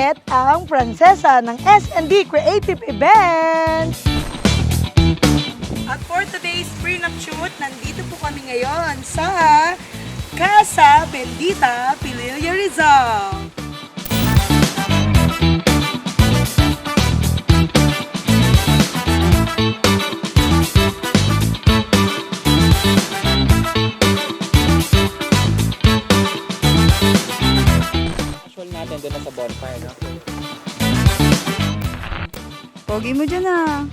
Janet, ang Francesa ng S&D Creative Events. At for today's prenup shoot, nandito po kami ngayon sa Casa Bendita, Pililla, Rizal. Natin doon na sa bonfire, no? Pogi mo dyan ah.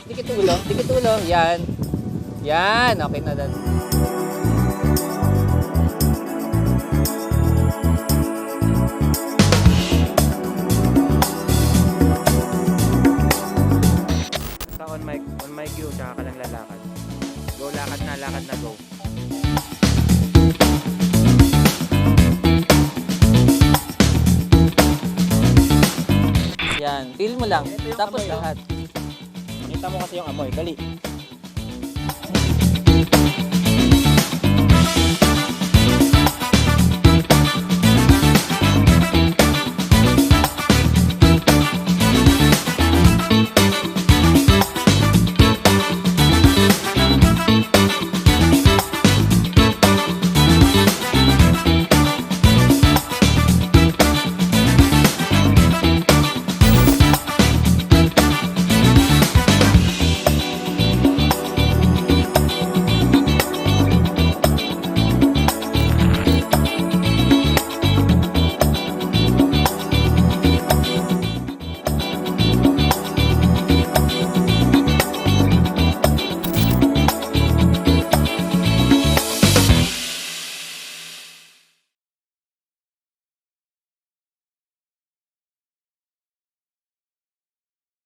Dikit ulo. Yan. Yan, okay na doon. Sa on mic view, tsaka ka lang lalakad. Go, lakad na, go. Yan, feel mo lang. Tapos amoy, lahat. Nakita mo kasi yung amoy. Dali.